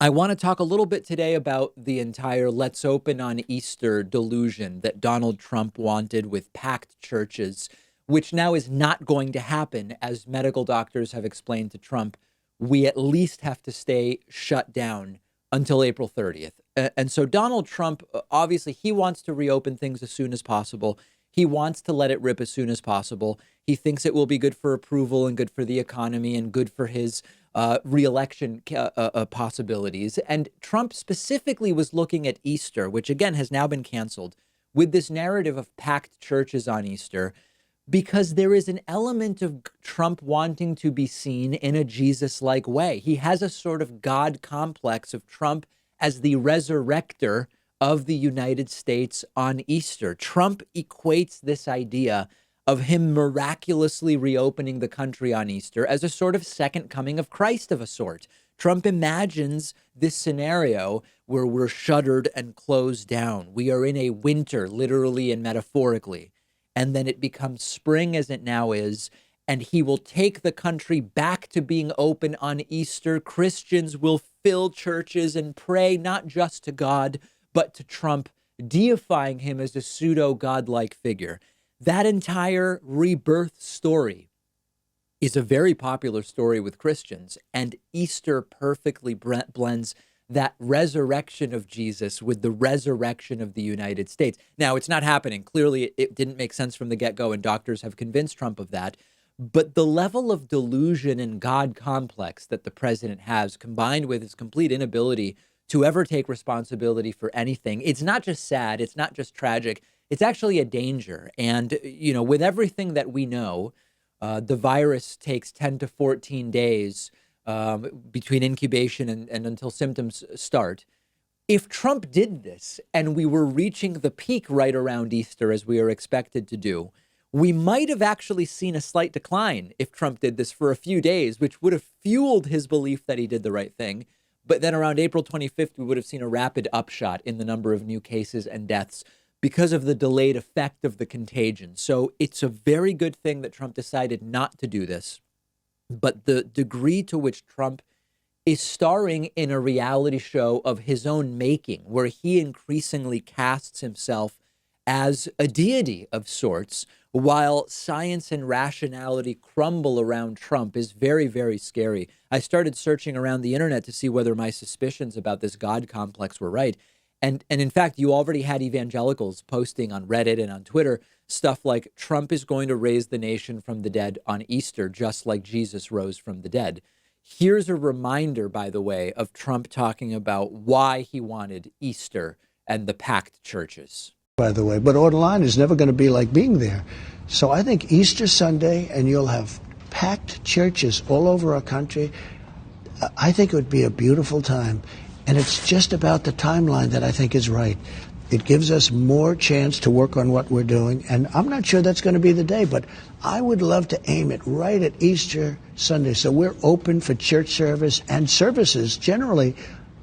I want to talk a little bit today about the entire let's open on Easter delusion that Donald Trump wanted with packed churches, which now is not going to happen, as medical doctors have explained to Trump. We at least have to stay shut down until April 30th. And so Donald Trump, obviously, he wants to reopen things as soon as possible. He wants to let it rip as soon as possible. He thinks it will be good for approval and good for the economy and good for his reelection possibilities. And Trump specifically was looking at Easter, which again has now been canceled, with this narrative of packed churches on Easter, because there is an element of Trump wanting to be seen in a Jesus-like way. He has a sort of God complex of Trump as the resurrector of the United States on Easter. Trump equates this idea of him miraculously reopening the country on Easter as a sort of second coming of Christ of a sort. Trump imagines this scenario where we're shuttered and closed down. We are in a winter, literally and metaphorically, and then it becomes spring as it now is, and he will take the country back to being open on Easter. Christians will fill churches and pray not just to God, but to Trump, deifying him as a pseudo-godlike figure. That entire rebirth story is a very popular story with Christians, and Easter perfectly blends that resurrection of Jesus with the resurrection of the United States. Now, it's not happening. Clearly, it didn't make sense from the get-go, and doctors have convinced Trump of that. But the level of delusion and God complex that the president has, combined with his complete inability to ever take responsibility for anything, it's not just sad, it's not just tragic, it's actually a danger. And, with everything that we know, the virus takes 10 to 14 days between incubation and until symptoms start. If Trump did this and we were reaching the peak right around Easter, as we are expected to do, we might have actually seen a slight decline if Trump did this for a few days, which would have fueled his belief that he did the right thing. But then around April 25th, we would have seen a rapid upshot in the number of new cases and deaths because of the delayed effect of the contagion. So it's a very good thing that Trump decided not to do this. But the degree to which Trump is starring in a reality show of his own making, where he increasingly casts himself as a deity of sorts, while science and rationality crumble around Trump, is very, very scary. I started searching around the internet to see whether my suspicions about this God complex were right. And in fact, you already had evangelicals posting on Reddit and on Twitter stuff like Trump is going to raise the nation from the dead on Easter, just like Jesus rose from the dead. Here's a reminder, by the way, of Trump talking about why he wanted Easter and the packed churches. By the way, but online is never going to be like being there. So I think Easter Sunday, and you'll have packed churches all over our country. I think it would be a beautiful time. And it's just about the timeline that I think is right. It gives us more chance to work on what we're doing. And I'm not sure that's going to be the day, but I would love to aim it right at Easter Sunday. So we're open for church service and services generally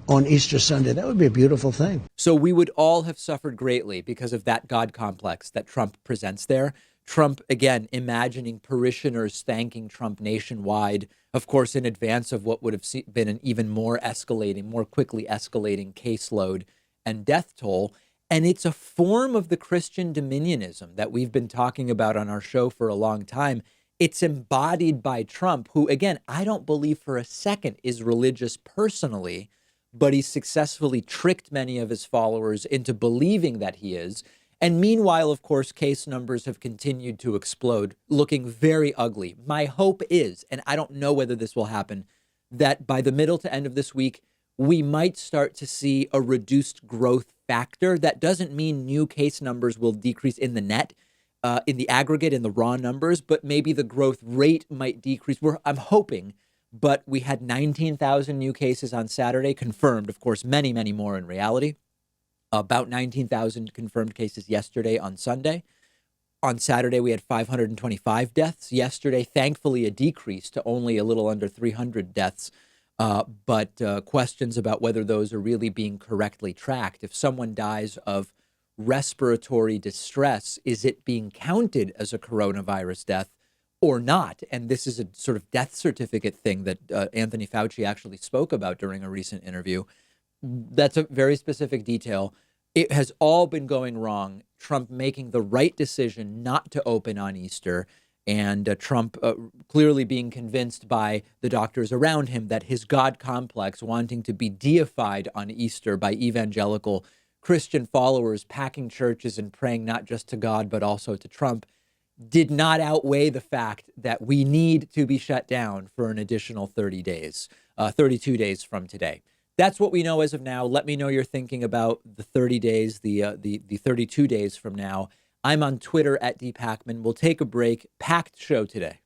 on Easter Sunday. That would be a beautiful thing. So we would all have suffered greatly because of that God complex that Trump presents there. Trump, again, imagining parishioners thanking Trump nationwide, of course, in advance of what would have been an even more quickly escalating caseload and death toll. And it's a form of the Christian dominionism that we've been talking about on our show for a long time. It's embodied by Trump, who, again, I don't believe for a second is religious personally, but he's successfully tricked many of his followers into believing that he is. And meanwhile, of course, case numbers have continued to explode, looking very ugly. My hope is, and I don't know whether this will happen, that by the middle to end of this week, we might start to see a reduced growth factor. That doesn't mean new case numbers will decrease in the net, in the aggregate, in the raw numbers, but maybe the growth rate might decrease. I'm hoping, but we had 19,000 new cases on Saturday, confirmed, of course, many, many more in reality. About 19,000 confirmed cases yesterday on Sunday. On Saturday, we had 525 deaths. Yesterday, thankfully, a decrease to only a little under 300 deaths. But questions about whether those are really being correctly tracked. If someone dies of respiratory distress, is it being counted as a coronavirus death? or not. And this is a sort of death certificate thing that Anthony Fauci actually spoke about during a recent interview. That's a very specific detail. It has all been going wrong. Trump making the right decision not to open on Easter, and Trump clearly being convinced by the doctors around him that his God complex, wanting to be deified on Easter by evangelical Christian followers packing churches and praying not just to God, but also to Trump, did not outweigh the fact that we need to be shut down for an additional 30 days, 32 days from today. That's what we know as of now. Let me know your thinking about the 30 days, the 32 days from now. I'm on Twitter at @dpakman. We'll take a break. Packed show today.